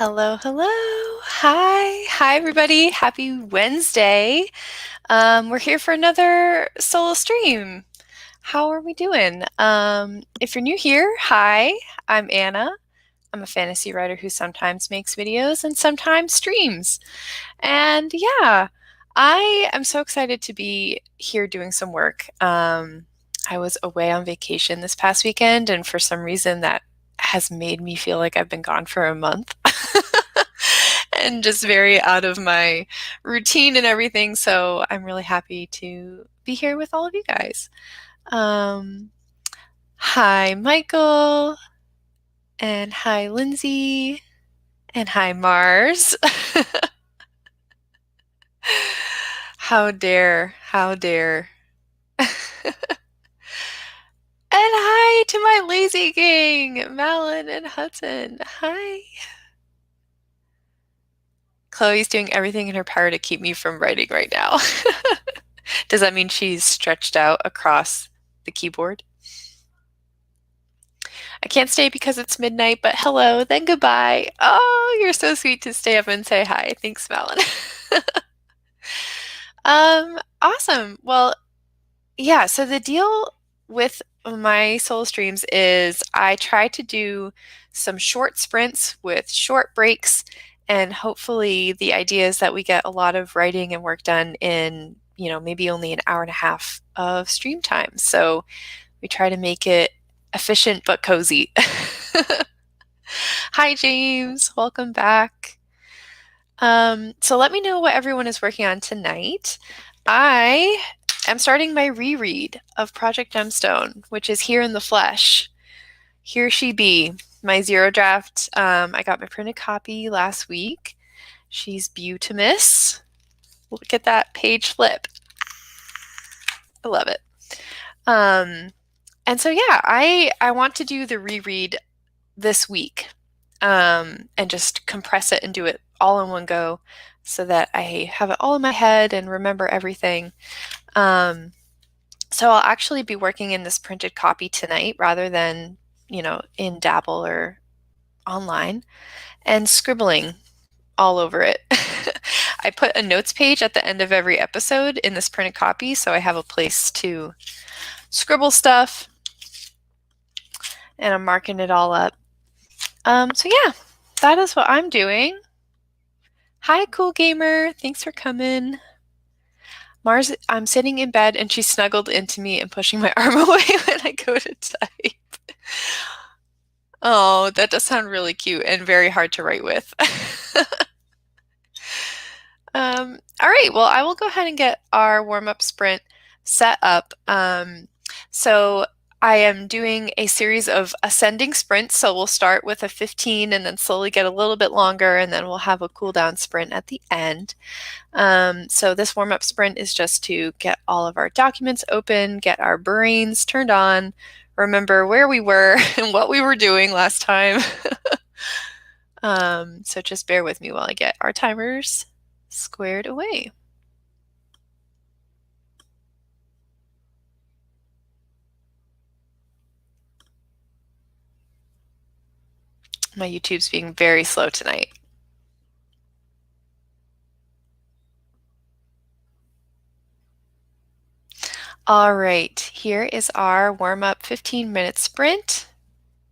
Hello, hello. Hi, everybody. Happy Wednesday. We're here for another solo stream. How are we doing? If you're new here, hi, I'm Anna. I'm a fantasy writer who sometimes makes videos and sometimes streams. And yeah, I am so excited to be here doing some work. I was away on vacation this past weekend, and for some reason that has made me feel like I've been gone for a month. And just very out of my routine and everything. So I'm really happy to be here with all of you guys. Um, Hi, Michael, and hi, Lindsay, and hi, Mars. How dare, how dare. And hi to my lazy gang, Malin and Hudson. Hi. Chloe's doing everything in her power to keep me from writing right now. Does that mean she's stretched out across the keyboard? I can't stay because it's midnight, but hello, then goodbye. Oh, you're so sweet to stay up and say hi. Thanks, Malin. Awesome. Well, yeah, so the deal with my solo streams is I try to do some short sprints with short breaks, and hopefully the idea is that we get a lot of writing and work done in, maybe only an hour and a half of stream time. So we try to make it efficient but cozy. Hi, James. Welcome back. So let me know what everyone is working on tonight. I am starting my reread of Project Gemstone, which is here in the flesh. Here she be, my zero draft. I got my printed copy last week. She's beautimous. Look at that page flip. I love it. And so yeah, I want to do the reread this week, and just compress it and do it all in one go so that I have it all in my head and remember everything. So I'll actually be working in this printed copy tonight rather than, in Dabble or online, and scribbling all over it. I put a notes page at the end of every episode in this printed copy, so I have a place to scribble stuff, and I'm marking it all up. So yeah, that is what I'm doing. Hi, cool gamer. Thanks for coming. Mars, I'm sitting in bed and she's snuggled into me and pushing my arm away when I go to type. Oh, that does sound really cute and very hard to write with. All right, well, I will go ahead and get our warm-up sprint set up. So I am doing a series of ascending sprints. So we'll start with a 15 and then slowly get a little bit longer, and then we'll have a cool down sprint at the end. So this warm-up sprint is just to get all of our documents open, get our brains turned on, remember where we were and what we were doing last time. So just bear with me while I get our timers squared away. My YouTube's being very slow tonight. All right, here is our warm-up 15-minute sprint.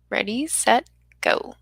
Ready, set, go.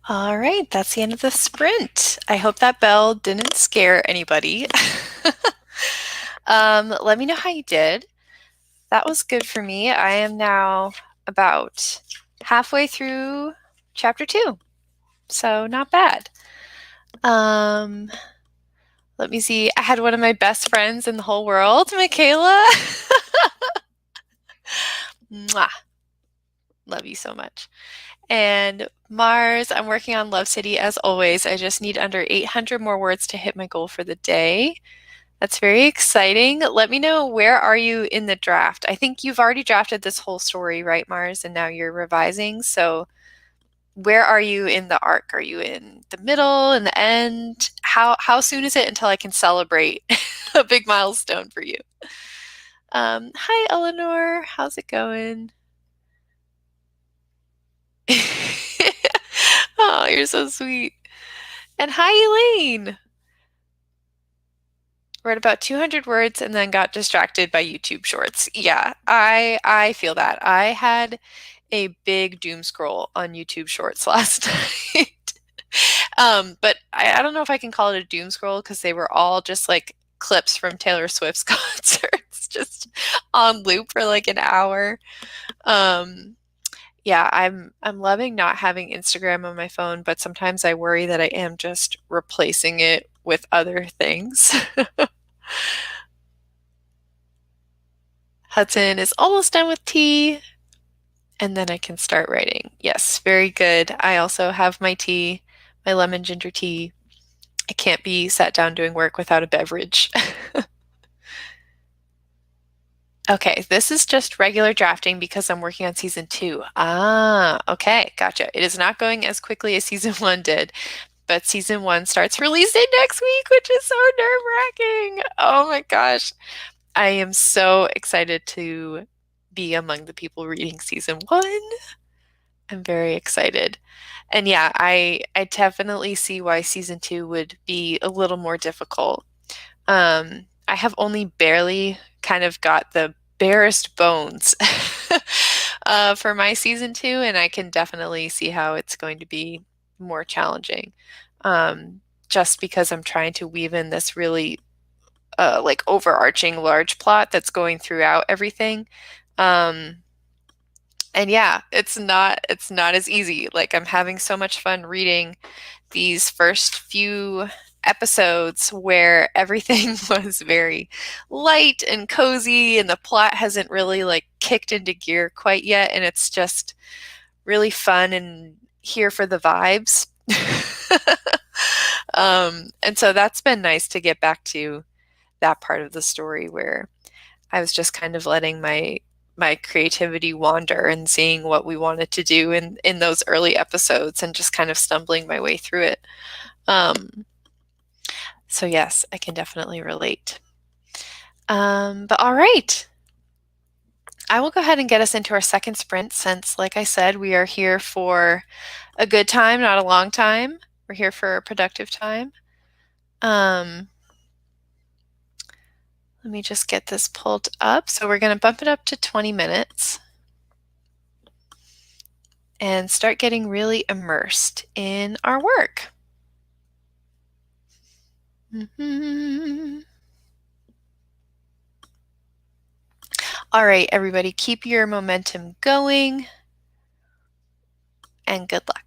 All right, that's the end of the sprint. I hope that bell didn't scare anybody. Let me know how you did. That was good for me. I am now about halfway through chapter 2, so not bad. Let me see. I had one of my best friends in the whole world, Michaela. Mwah. Love you so much. And Mars, I'm working on Love City as always. I just need under 800 more words to hit my goal for the day. That's very exciting. Let me know, where are you in the draft? I think you've already drafted this whole story, right, Mars? And now you're revising. So where are you in the arc? Are you in the middle, in the end? How soon is it until I can celebrate a big milestone for you? Hi, Eleanor. How's it going? Oh, you're so sweet. And hi, Elaine. We're at about 200 words and then got distracted by YouTube shorts. Yeah, I feel that. I had a big doom scroll on YouTube shorts last night. But I don't know if I can call it a doom scroll because they were all just like clips from Taylor Swift's concerts, just on loop for like an hour. Um, yeah, I'm loving not having Instagram on my phone, but sometimes I worry that I am just replacing it with other things. Hudson is almost done with tea, and then I can start writing. Yes, very good. I also have my tea, my lemon ginger tea. I can't be sat down doing work without a beverage. Okay, this is just regular drafting because I'm working on season 2. Ah, okay, gotcha. It is not going as quickly as season 1 did, but season 1 starts release date next week, which is so nerve-wracking. Oh my gosh. I am so excited to be among the people reading season 1. I'm very excited. And yeah, I definitely see why season 2 would be a little more difficult. I have only barely kind of got the barest bones for my season 2, and I can definitely see how it's going to be more challenging. Just because I'm trying to weave in this really like overarching large plot that's going throughout everything. Um, and yeah, it's not as easy. Like, I'm having so much fun reading these first few episodes where everything was very light and cozy and the plot hasn't really like kicked into gear quite yet, and it's just really fun and here for the vibes. And so that's been nice to get back to that part of the story where I was just kind of letting my creativity wander and seeing what we wanted to do in those early episodes and just kind of stumbling my way through it. So yes, I can definitely relate. But all right. I will go ahead and get us into our second sprint since, like I said, we are here for a good time, not a long time. We're here for a productive time. Let me just get this pulled up. So we're going to bump it up to 20 minutes and start getting really immersed in our work. All right, everybody, keep your momentum going and good luck.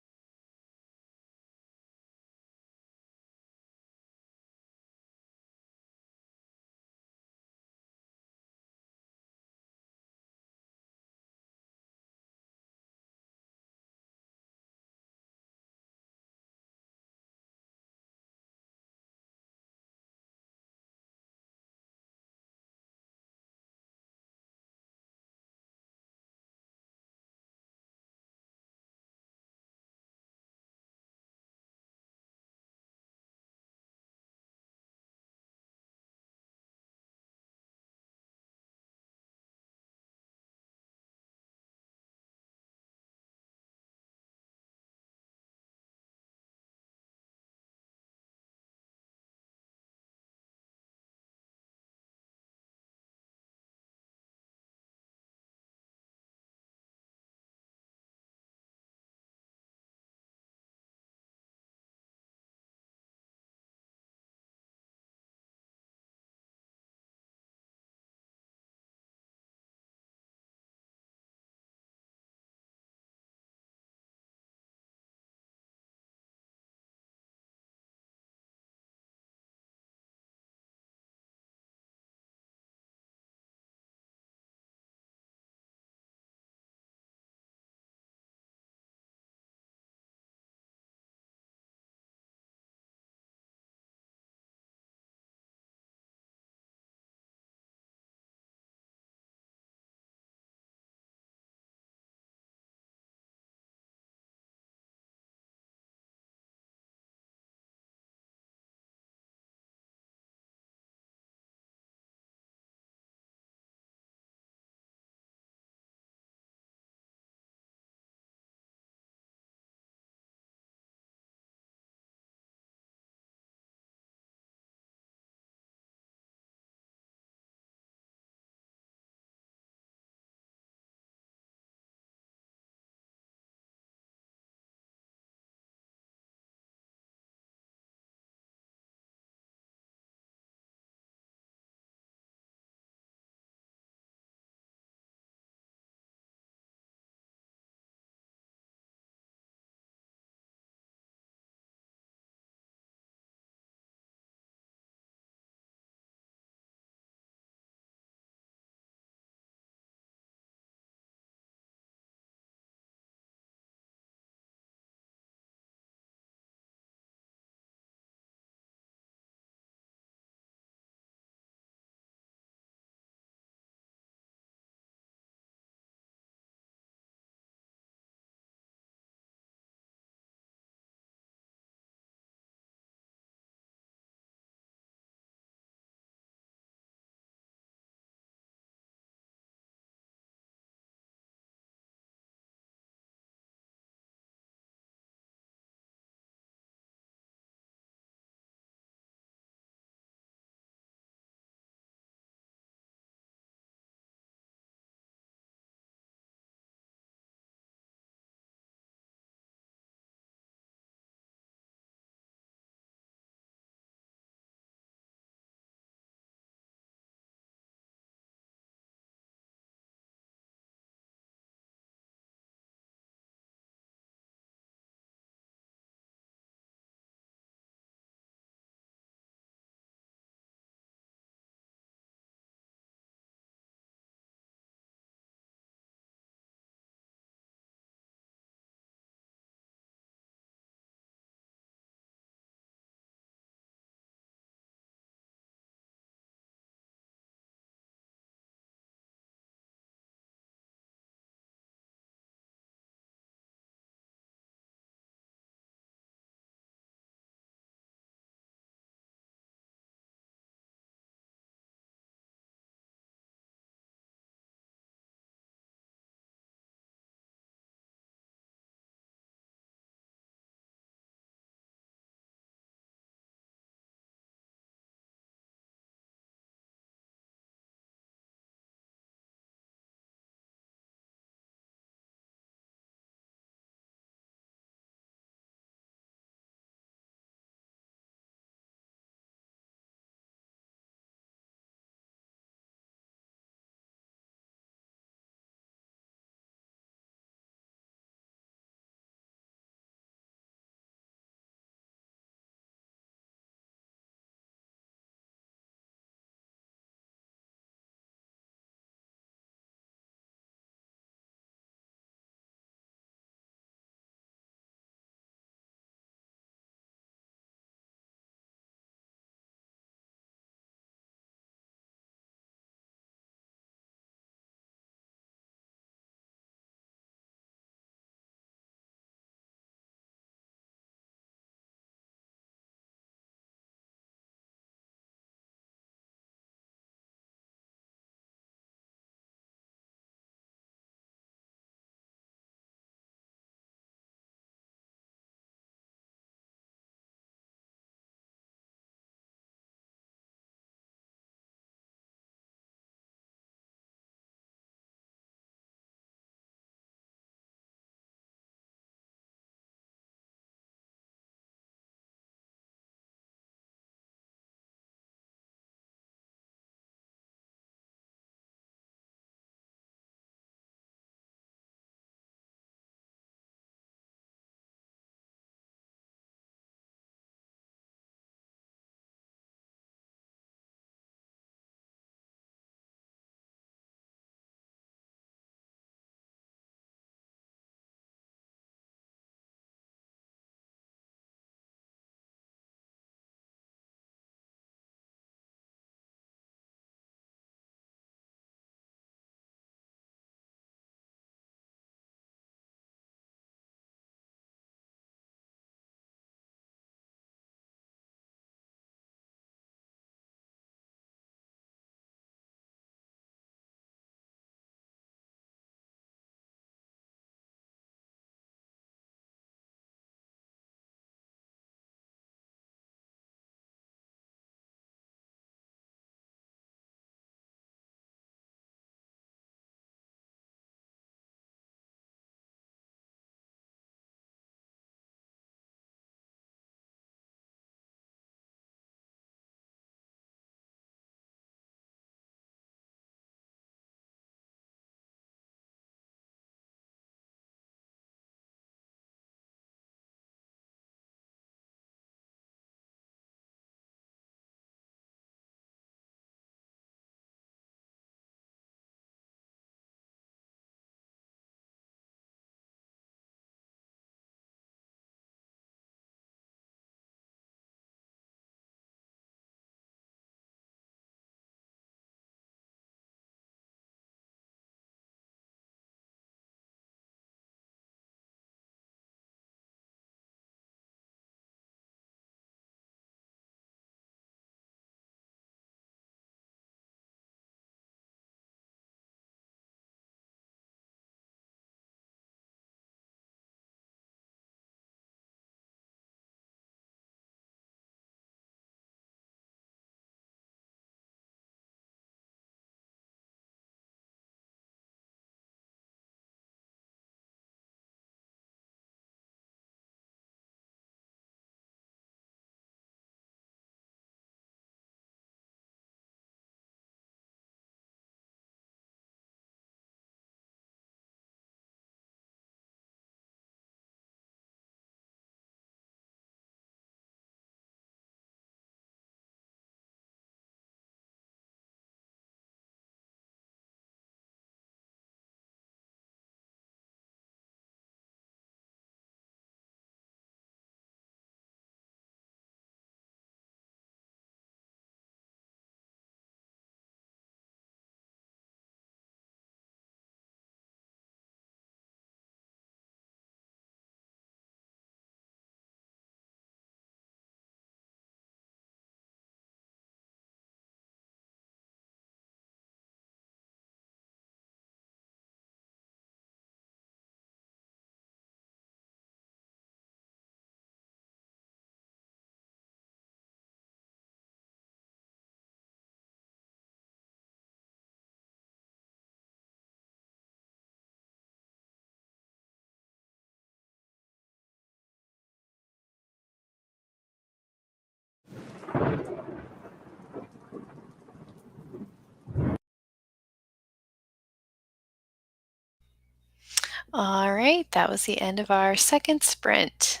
All right, that was the end of our second sprint.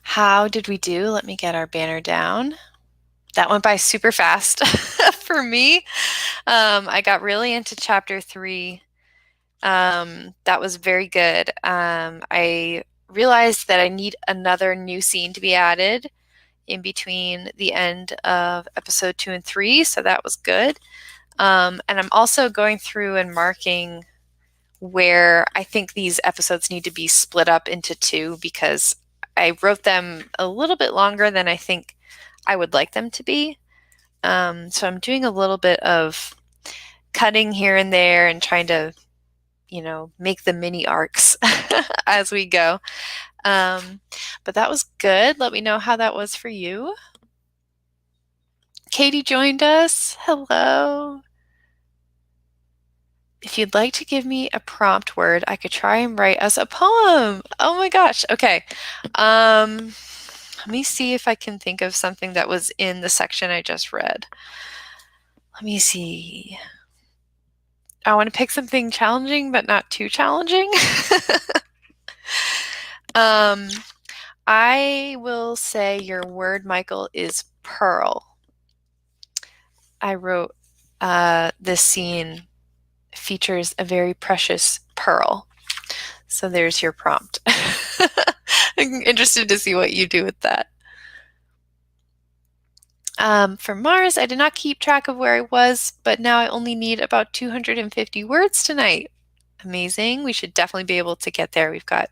How did we do? Let me get our banner down. That went by super fast for me. I got really into chapter 3. That was very good. I realized that I need another new scene to be added in between the end of episode 2 and 3, so that was good. And I'm also going through and marking where I think these episodes need to be split up into 2 because I wrote them a little bit longer than I think I would like them to be. So I'm doing a little bit of cutting here and there and trying to, make the mini arcs as we go. But that was good. Let me know how that was for you. Katie joined us. Hello. If you'd like to give me a prompt word, I could try and write us a poem. Oh my gosh. Okay. Let me see if I can think of something that was in the section I just read. Let me see. I want to pick something challenging, but not too challenging. I will say your word, Michael, is pearl. I wrote this scene features a very precious pearl. So there's your prompt. I'm interested to see what you do with that. For Mars, I did not keep track of where I was, but now I only need about 250 words tonight. Amazing. We should definitely be able to get there. We've got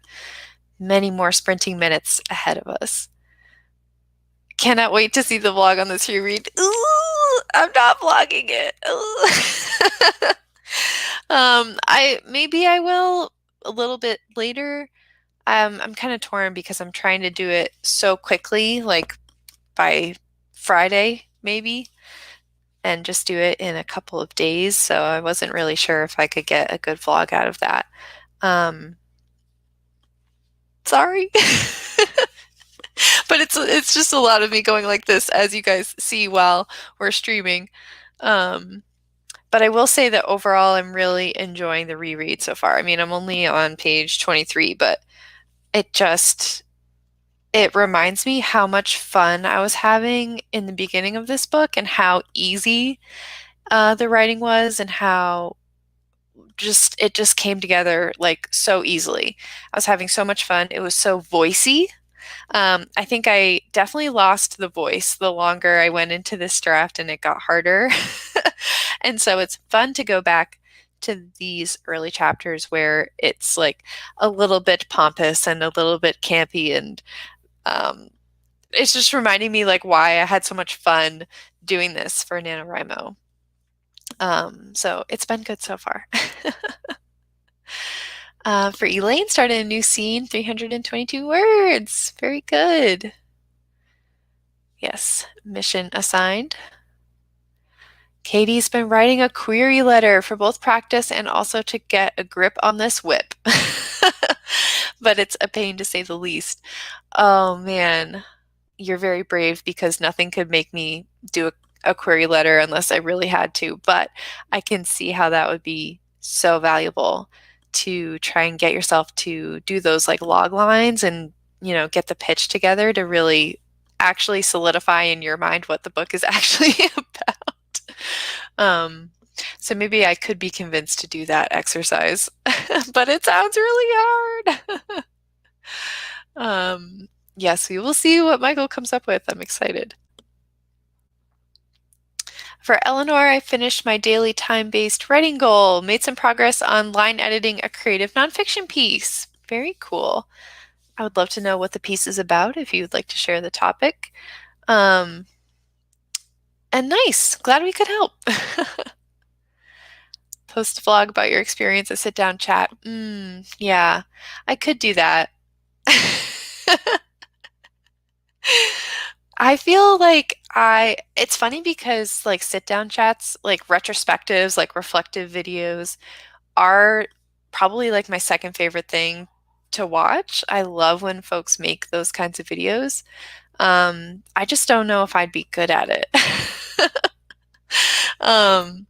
many more sprinting minutes ahead of us. Cannot wait to see the vlog on this reread. Ooh, I'm not vlogging it. Maybe I will a little bit later. I'm kind of torn because I'm trying to do it so quickly, like by Friday, maybe, and just do it in a couple of days. So I wasn't really sure if I could get a good vlog out of that. Sorry. But it's just a lot of me going like this, as you guys see while we're streaming. But I will say that overall, I'm really enjoying the reread so far. I mean, I'm only on page 23, but it reminds me how much fun I was having in the beginning of this book and how easy the writing was and how it just came together like so easily. I was having so much fun. It was so voicey. I think I definitely lost the voice the longer I went into this draft and it got harder. And so it's fun to go back to these early chapters where it's like a little bit pompous and a little bit campy, and it's just reminding me like why I had so much fun doing this for NaNoWriMo. So it's been good so far. For Elaine, started a new scene, 322 words. Very good. Yes, mission assigned. Katie's been writing a query letter for both practice and also to get a grip on this whip. But it's a pain to say the least. Oh man, you're very brave because nothing could make me do a query letter unless I really had to. But I can see how that would be so valuable to try and get yourself to do those like log lines and, get the pitch together to really actually solidify in your mind what the book is actually about. So maybe I could be convinced to do that exercise, but it sounds really hard. Yes, we will see what Michael comes up with. I'm excited. For Eleanor, I finished my daily time-based writing goal, made some progress on line editing a creative nonfiction piece. Very cool. I would love to know what the piece is about if you'd like to share the topic. And nice. Glad we could help. Post a vlog about your experience, a sit-down chat. Yeah, I could do that. I feel like it's funny because like sit-down chats, like retrospectives, like reflective videos are probably like my second favorite thing to watch. I love when folks make those kinds of videos. I just don't know if I'd be good at it. um,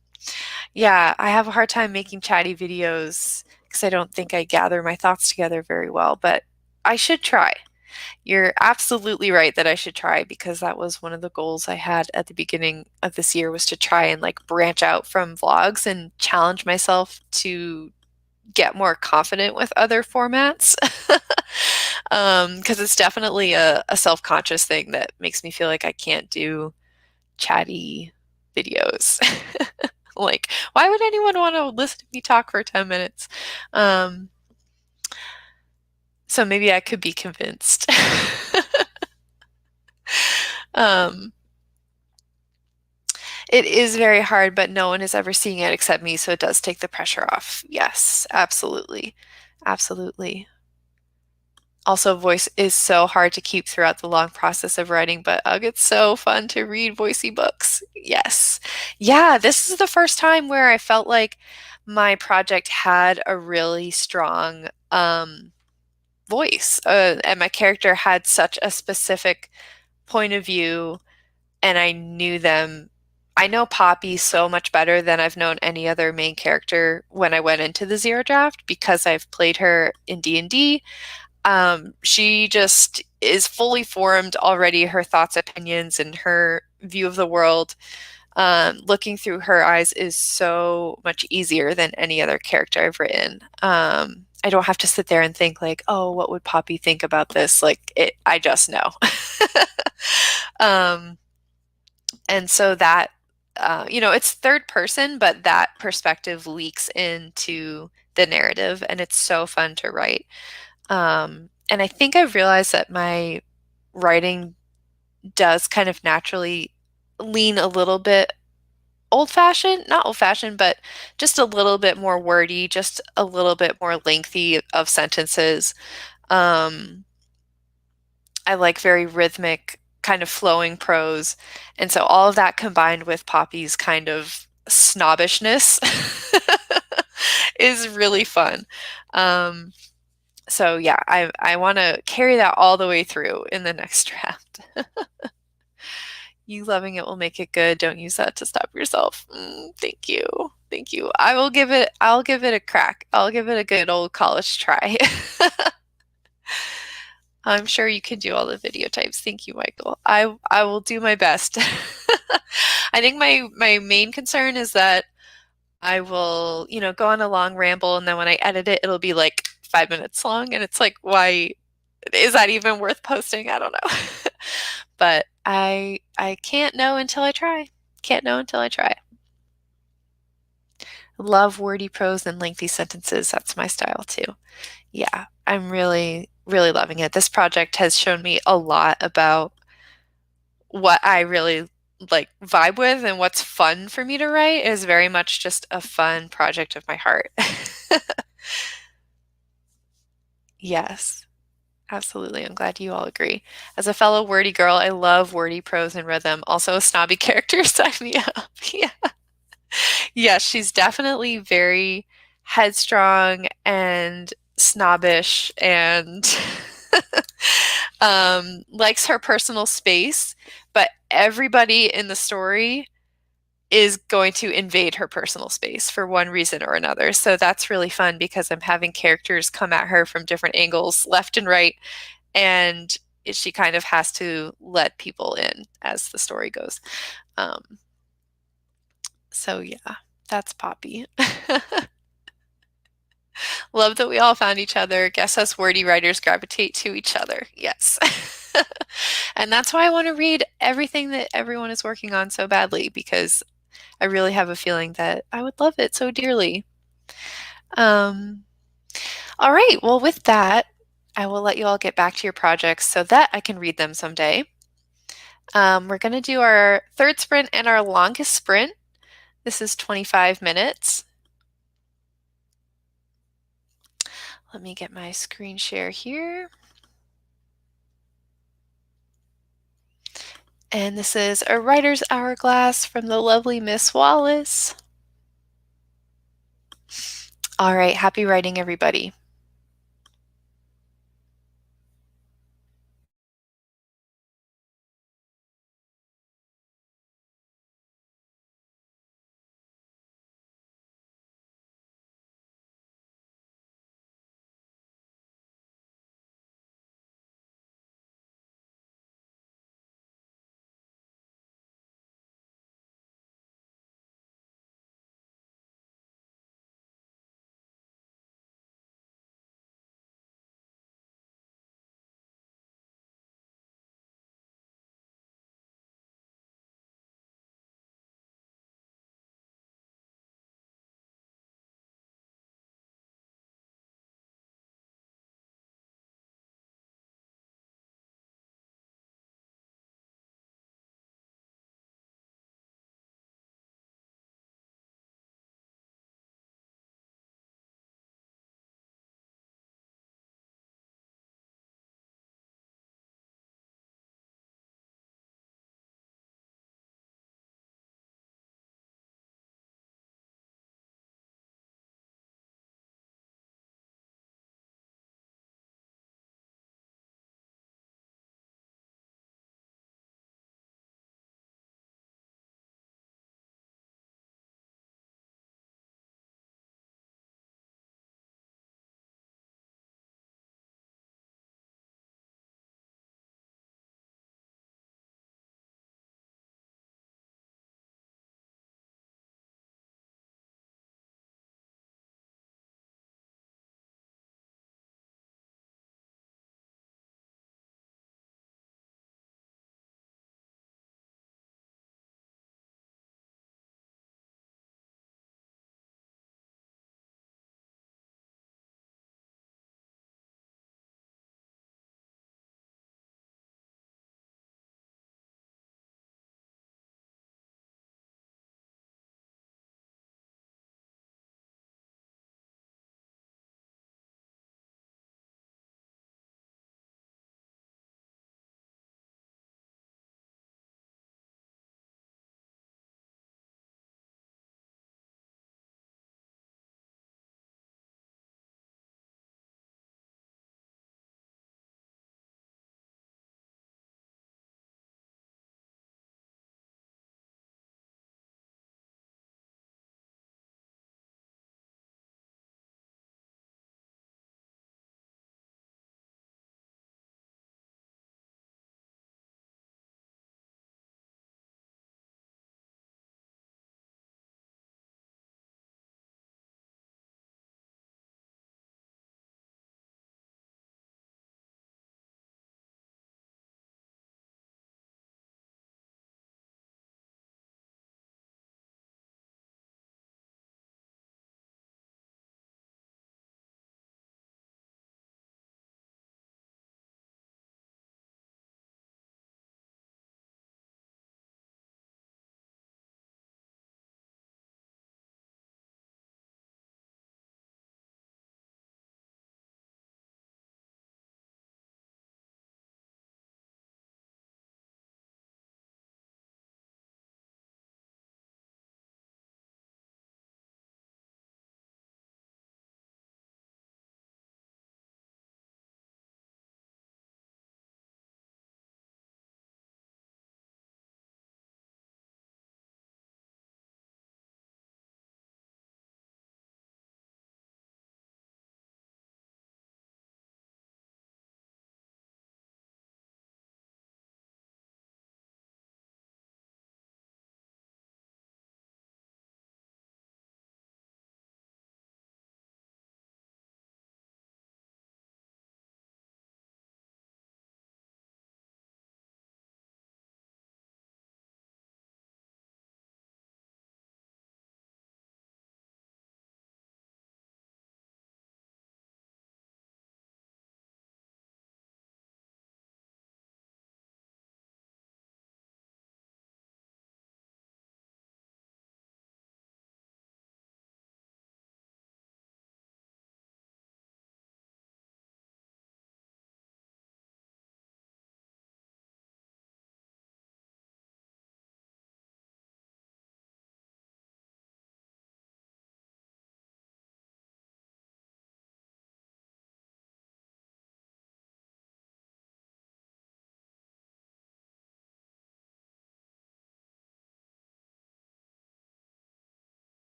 yeah, I have a hard time making chatty videos because I don't think I gather my thoughts together very well, but I should try. You're absolutely right that I should try because that was one of the goals I had at the beginning of this year was to try and like branch out from vlogs and challenge myself to get more confident with other formats. Because it's definitely a self-conscious thing that makes me feel like I can't do chatty videos. Like, why would anyone want to listen to me talk for 10 minutes? Um, so maybe I could be convinced. um, it is very hard, but no one is ever seeing it except me, so it does take the pressure off. Yes, absolutely. Absolutely. Also, voice is so hard to keep throughout the long process of writing, but ugh, it's so fun to read voicey books. Yes. Yeah, this is the first time where I felt like my project had a really strong voice, and my character had such a specific point of view, and I knew them. I know Poppy so much better than I've known any other main character when I went into the Zero Draft because I've played her in D&D. She just is fully formed already, her thoughts, opinions, and her view of the world. Looking through her eyes is so much easier than any other character I've written. I don't have to sit there and think like, oh, what would Poppy think about this? Like, I just know. um, and so that, it's third person, but that perspective leaks into the narrative, and it's so fun to write. And I think I've realized that my writing does kind of naturally lean a little bit old fashioned, not old fashioned, but just a little bit more wordy, just a little bit more lengthy of sentences. Um, I like very rhythmic, kind of flowing prose. And so all of that combined with Poppy's kind of snobbishness is really fun. Um, so yeah, I want to carry that all the way through in the next draft. You loving it will make it good. Don't use that to stop yourself. Thank you. Thank you. I'll give it a crack. I'll give it a good old college try. I'm sure you can do all the video types. Thank you, Michael. I will do my best. I think my main concern is that I will, go on a long ramble and then when I edit it, it'll be like 5 minutes long and it's like, why is that even worth posting? I don't know. But I can't know until I try. Can't know until I try. Love wordy prose and lengthy sentences. That's my style too. Yeah, I'm really, really loving it. This project has shown me a lot about what I really like vibe with and what's fun for me to write. It is very much just a fun project of my heart. Yes. Absolutely. I'm glad you all agree. As a fellow wordy girl, I love wordy prose and rhythm. Also, a snobby character, sign me up. Yeah. Yeah, she's definitely very headstrong and snobbish and likes her personal space, but everybody in the story is going to invade her personal space for one reason or another. So that's really fun because I'm having characters come at her from different angles, left and right, and she kind of has to let people in as the story goes. Um, so yeah, that's Poppy. Love that we all found each other. Guess us wordy writers gravitate to each other. Yes. And that's why I want to read everything that everyone is working on so badly because I really have a feeling that I would love it so dearly. Um, all right. Well, with that, I will let you all get back to your projects so that I can read them someday. We're going to do our third sprint and our longest sprint. This is 25 minutes. Let me get my screen share here. And this is a writer's hourglass from the lovely Miss Wallace. All right, happy writing, everybody.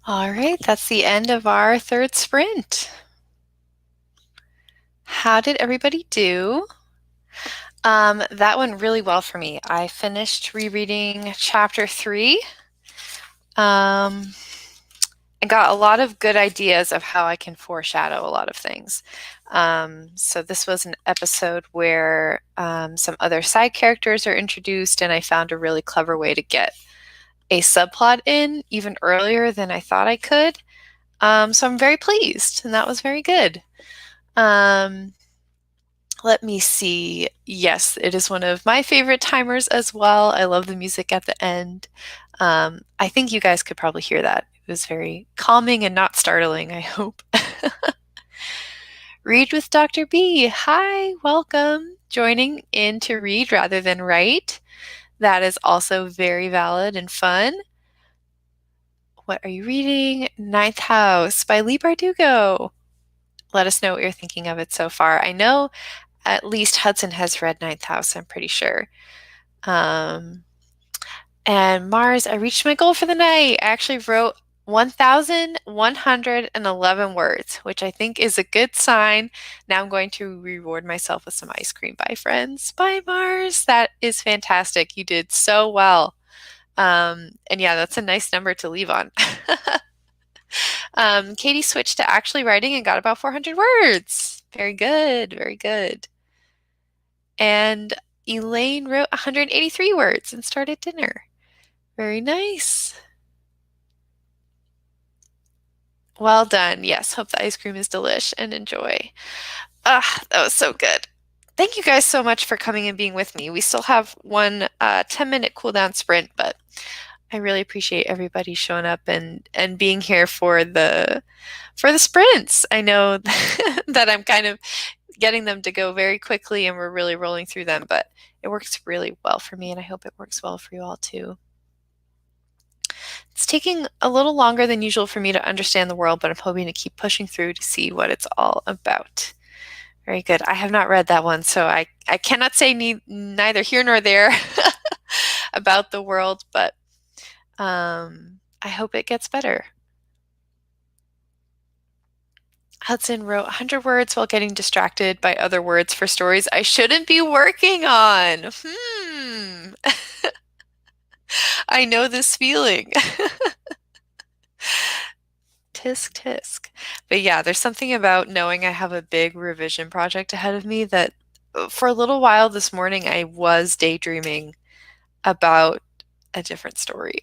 All right, that's the end of our third sprint. How did everybody do? That went really well for me. I finished rereading chapter 3. I got a lot of good ideas of how I can foreshadow a lot of things. So this was an episode where some other side characters are introduced, and I found a really clever way to get a subplot in even earlier than I thought I could. So I'm very pleased, and that was very good. Let me see. Yes, it is one of my favorite timers as well. I love the music at the end. I think you guys could probably hear that. It was very calming and not startling, I hope. Read with Dr. B. Hi, welcome. Joining in to read rather than write. That is also very valid and fun. What are you reading? Ninth House by Lee Bardugo. Let us know what you're thinking of it so far. I know at least Hudson has read Ninth House, I'm pretty sure. And Mars, I reached my goal for the night. I actually wrote 1,111 words, which I think is a good sign. Now I'm going to reward myself with some ice cream. Bye, friends. Bye, Mars. That is fantastic. You did so well. And yeah, that's a nice number to leave on. Katie switched to actually writing and got about 400 words. Very good. Very good. And Elaine wrote 183 words and started dinner. Very nice. Well done. Yes, hope the ice cream is delish and enjoy. Ah, that was so good. Thank you guys so much for coming and being with me. We still have one 10-minute cooldown sprint, but I really appreciate everybody showing up and being here for the sprints. I know that I'm kind of getting them to go very quickly and we're really rolling through them, but it works really well for me and I hope it works well for you all too. It's taking a little longer than usual for me to understand the world, but I'm hoping to keep pushing through to see what it's all about. Very good. I have not read that one, so I cannot say neither here nor there about the world, but I hope it gets better. Hudson wrote 100 words while getting distracted by other words for stories I shouldn't be working on. I know this feeling. Tisk, tisk. But yeah, there's something about knowing I have a big revision project ahead of me that for a little while this morning I was daydreaming about a different story.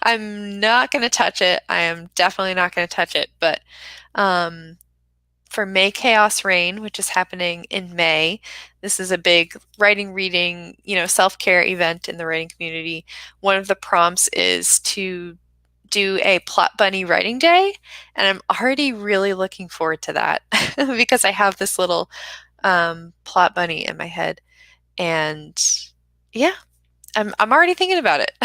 I'm not going to touch it. I am definitely not going to touch it. But for May Chaos Reign, which is happening in May, this is a big writing, reading, self-care event in the writing community. One of the prompts is to do a plot bunny writing day, and I'm already really looking forward to that because I have this little plot bunny in my head, and yeah, I'm already thinking about it.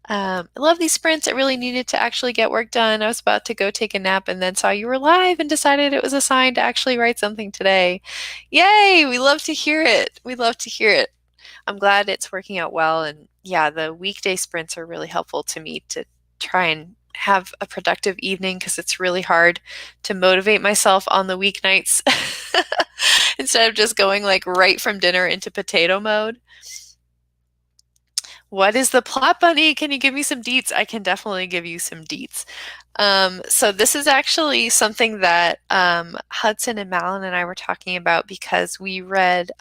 I love these sprints. I really needed to actually get work done. I was about to go take a nap and then saw you were live and decided it was a sign to actually write something today. Yay! We love to hear it. We love to hear it. I'm glad it's working out well. And yeah, the weekday sprints are really helpful to me to try and have a productive evening because it's really hard to motivate myself on the weeknights instead of just going like right from dinner into potato mode. What is the plot bunny? Can you give me some deets? I can definitely give you some deets. So this is actually something that Hudson and Malin and I were talking about because we read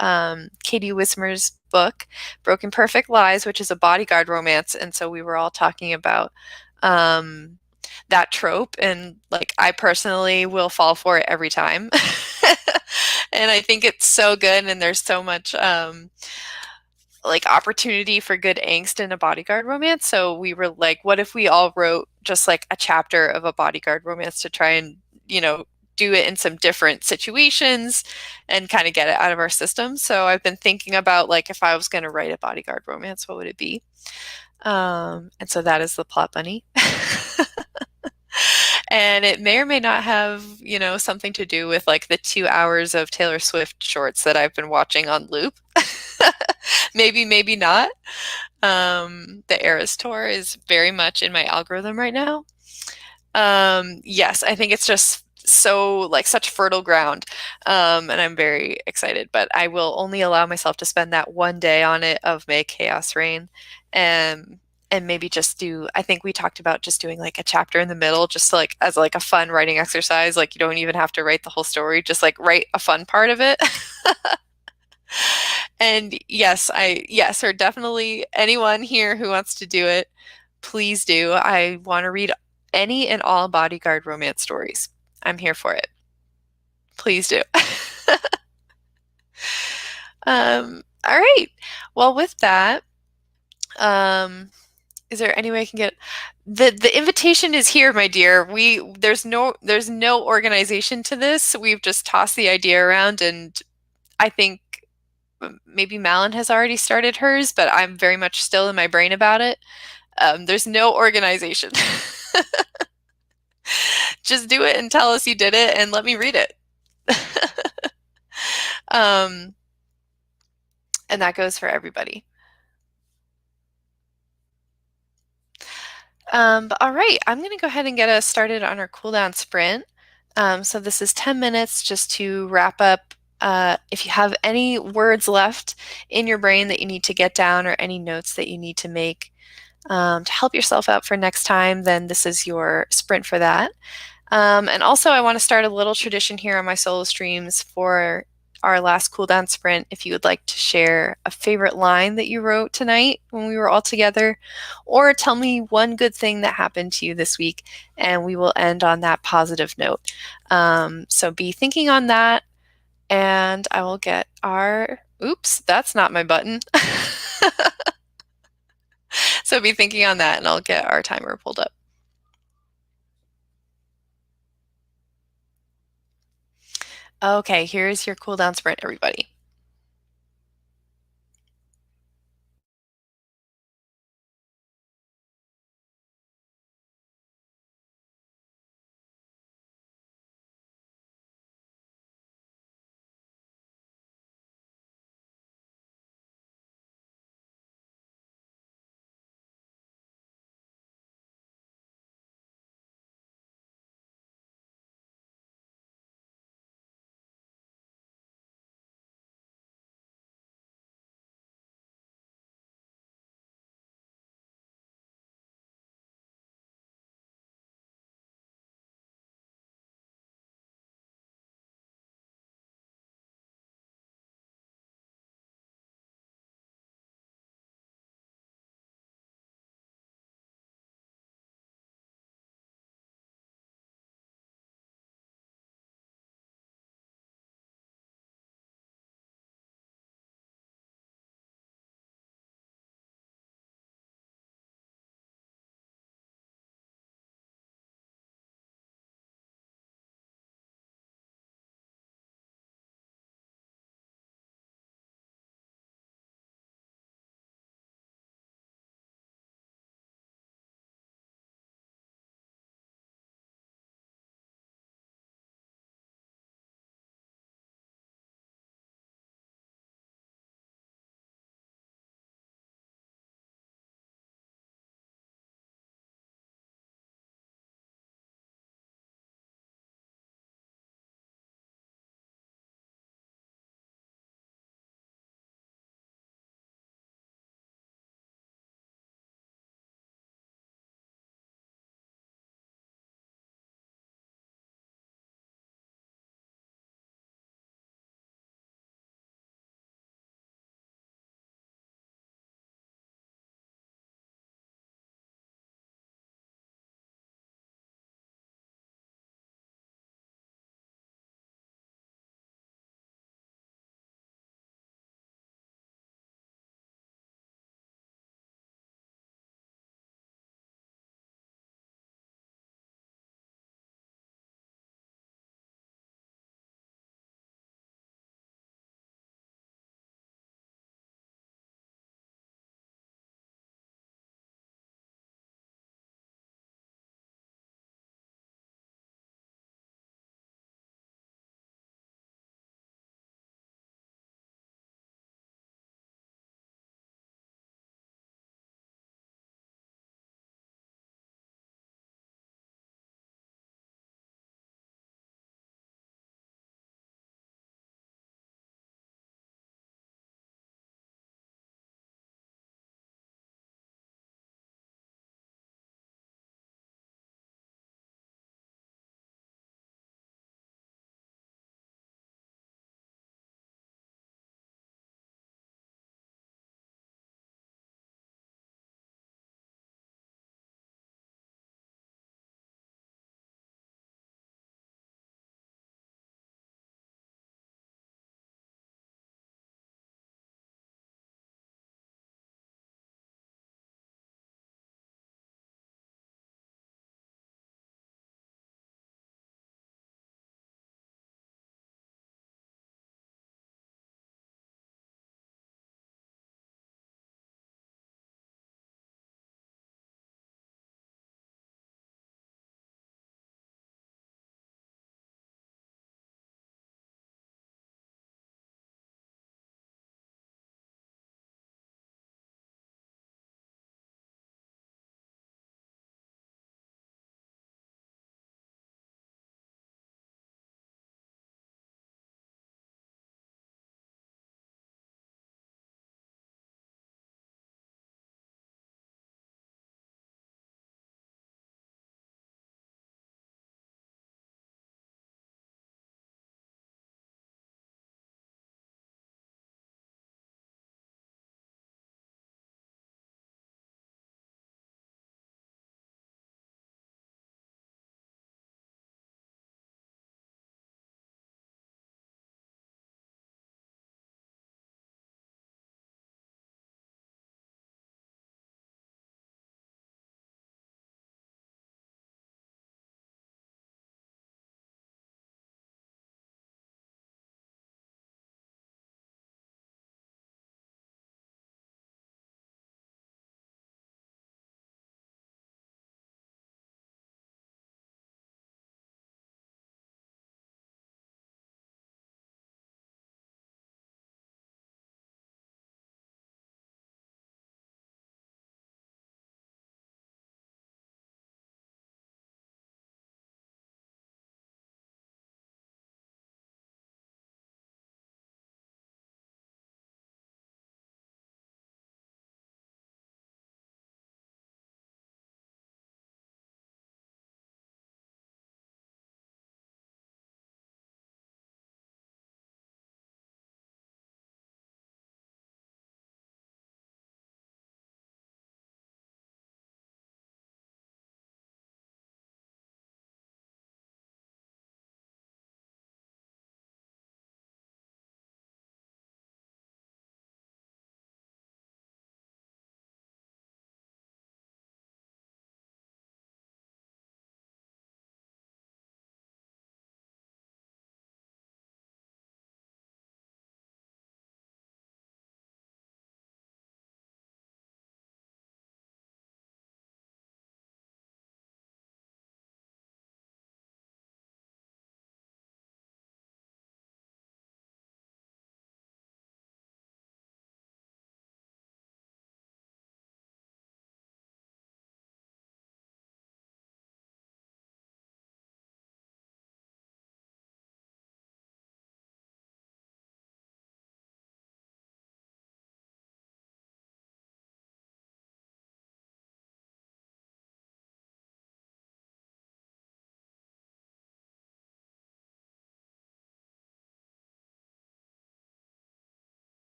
Katie Wismer's book, Broken Perfect Lies, which is a bodyguard romance. And so we were all talking about that trope. And like, I personally will fall for it every time. And I think it's so good. And there's so much like opportunity for good angst in a bodyguard romance. So we were like, what if we all wrote just like a chapter of a bodyguard romance to try and, do it in some different situations and kind of get it out of our system. So I've been thinking about like, if I was going to write a bodyguard romance, what would it be? And so that is the plot bunny. And it may or may not have, something to do with like the 2 hours of Taylor Swift shorts that I've been watching on loop. Maybe, maybe not. The Eras Tour is very much in my algorithm right now. Yes, I think it's just so like such fertile ground. And I'm very excited, but I will only allow myself to spend that one day on it of May Chaos Reign. And maybe just do, I think we talked about just doing like a chapter in the middle, just to, like as like a fun writing exercise. Like you don't even have to write the whole story, just like write a fun part of it. And yes, or definitely anyone here who wants to do it, please do. I want to read any and all bodyguard romance stories. I'm here for it. Please do. All right. Well, with that, is there any way I can get the invitation is here, my dear. There's no organization to this. We've just tossed the idea around, and I think maybe Malin has already started hers, but I'm very much still in my brain about it. There's no organization. Just do it and tell us you did it and let me read it. um, and that goes for everybody. But all right, I'm going to go ahead and get us started on our cooldown sprint. So this is 10 minutes just to wrap up. If you have any words left in your brain that you need to get down or any notes that you need to make to help yourself out for next time, then this is your sprint for that. And also, I want to start a little tradition here on my solo streams for our last cooldown sprint. If you would like to share a favorite line that you wrote tonight when we were all together, or tell me one good thing that happened to you this week, and we will end on that positive note. So be thinking on that, and I will get our. Oops, that's not my button. So be thinking on that, and I'll get our timer pulled up. Okay, here's your cooldown sprint, everybody.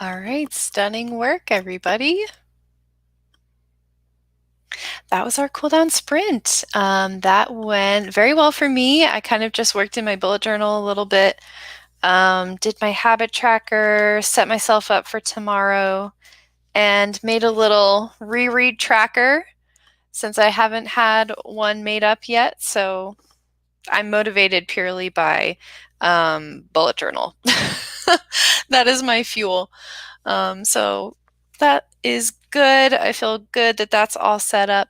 All right, stunning work, everybody. That was our cool down sprint. That went very well for me. I kind of just worked in my bullet journal a little bit, did my habit tracker, set myself up for tomorrow, and made a little reread tracker since I haven't had one made up yet. So I'm motivated purely by bullet journal. That is my fuel. So that is good. I feel good that that's all set up.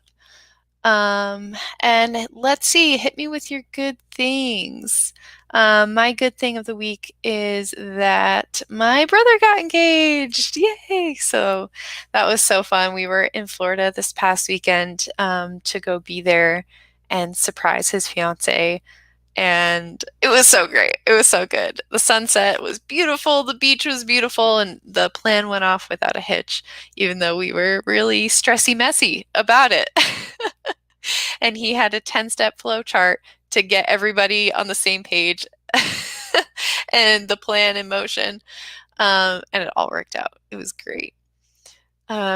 And let's see, hit me with your good things. My good thing of the week is that my brother got engaged. Yay! So that was so fun. We were in Florida this past weekend to go be there and surprise his fiance. And it was so great. It was so good. The sunset was beautiful. The beach was beautiful. And the plan went off without a hitch, even though we were really stressy messy about it. And he had a 10-step flow chart to get everybody on the same page and the plan in motion. And it all worked out. It was great.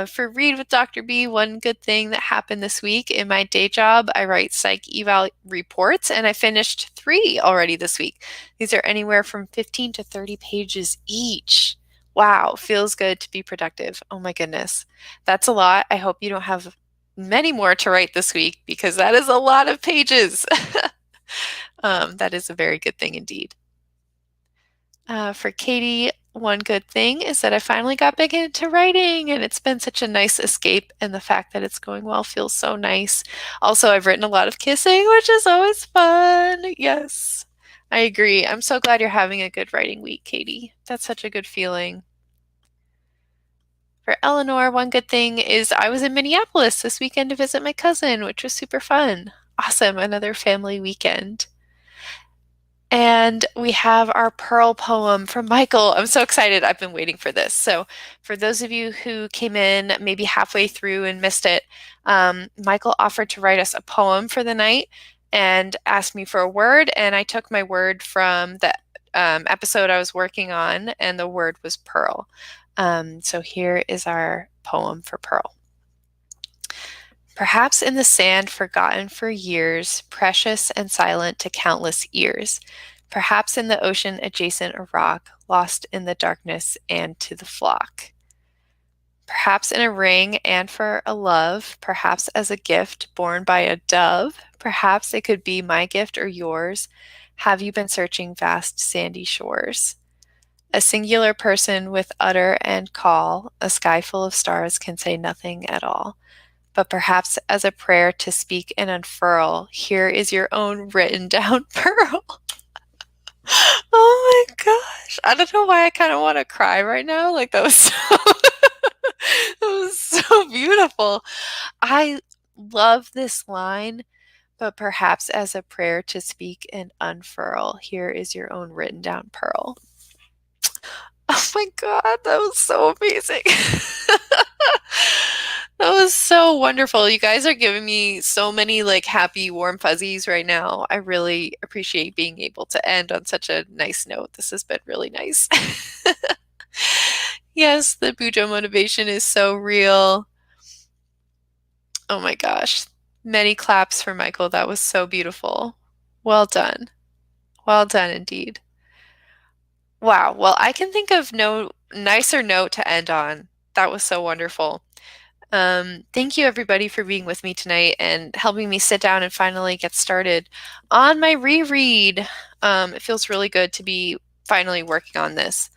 For Read with Dr. B, one good thing that happened this week in my day job, I write psych eval reports, and I finished 3 already this week. These are anywhere from 15 to 30 pages each. Wow, feels good to be productive. Oh my goodness. That's a lot. I hope you don't have many more to write this week because that is a lot of pages. That is a very good thing indeed. For Katie, one good thing is that I finally got back into writing, and it's been such a nice escape, and the fact that it's going well feels so nice. Also, I've written a lot of kissing, which is always fun. Yes, I agree. I'm so glad you're having a good writing week, Katie. That's such a good feeling. For Eleanor, one good thing is I was in Minneapolis this weekend to visit my cousin, which was super fun. Awesome, another family weekend. And we have our Pearl poem from Michael. I'm so excited. I've been waiting for this. So, for those of you who came in maybe halfway through and missed it, Michael offered to write us a poem for the night and asked me for a word. And I took my word from the episode I was working on, and the word was pearl. So, here is our poem for Pearl. Perhaps in the sand forgotten for years, precious and silent to countless ears. Perhaps in the ocean adjacent a rock, lost in the darkness and to the flock. Perhaps in a ring and for a love, perhaps as a gift borne by a dove. Perhaps it could be my gift or yours. Have you been searching vast sandy shores? A singular person with utter and call, a sky full of stars can say nothing at all. But perhaps as a prayer to speak and unfurl, here is your own written down pearl. Oh my gosh. I don't know why I kind of want to cry right now. Like that was so that was so beautiful. I love this line, but perhaps as a prayer to speak and unfurl, here is your own written down pearl. Oh my god, that was so amazing. That was so wonderful. You guys are giving me so many like happy, warm fuzzies right now. I really appreciate being able to end on such a nice note. This has been really nice. Yes, the Bujo motivation is so real. Oh my gosh. Many claps for Michael. That was so beautiful. Well done. Well done indeed. Wow. Well, I can think of no nicer note to end on. That was so wonderful. Thank you everybody for being with me tonight and helping me sit down and finally get started on my reread. It feels really good to be finally working on this.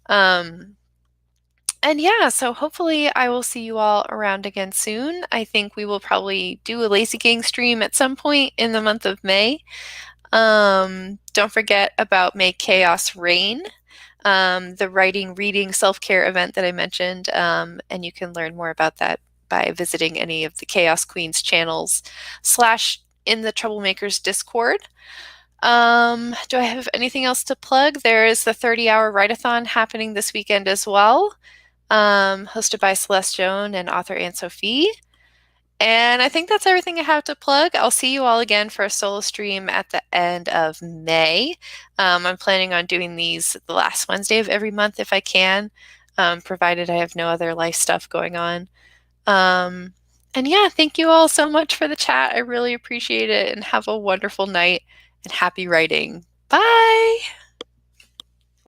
And yeah, so hopefully I will see you all around again soon. I think we will probably do a Lazy Gang stream at some point in the month of May. Don't forget about Make Chaos Reign, the writing, reading, self-care event that I mentioned, and you can learn more about that by visiting any of the Chaos Queens channels / in the Troublemakers Discord. Do I have anything else to plug? There is the 30-hour write-a-thon happening this weekend as well, hosted by Celeste Joan and author Anne-Sophie. And I think that's everything I have to plug. I'll see you all again for a solo stream at the end of May. I'm planning on doing these the last Wednesday of every month if I can. provided I have no other life stuff going on. And yeah, thank you all so much for the chat. I really appreciate it, and have a wonderful night and happy writing. Bye!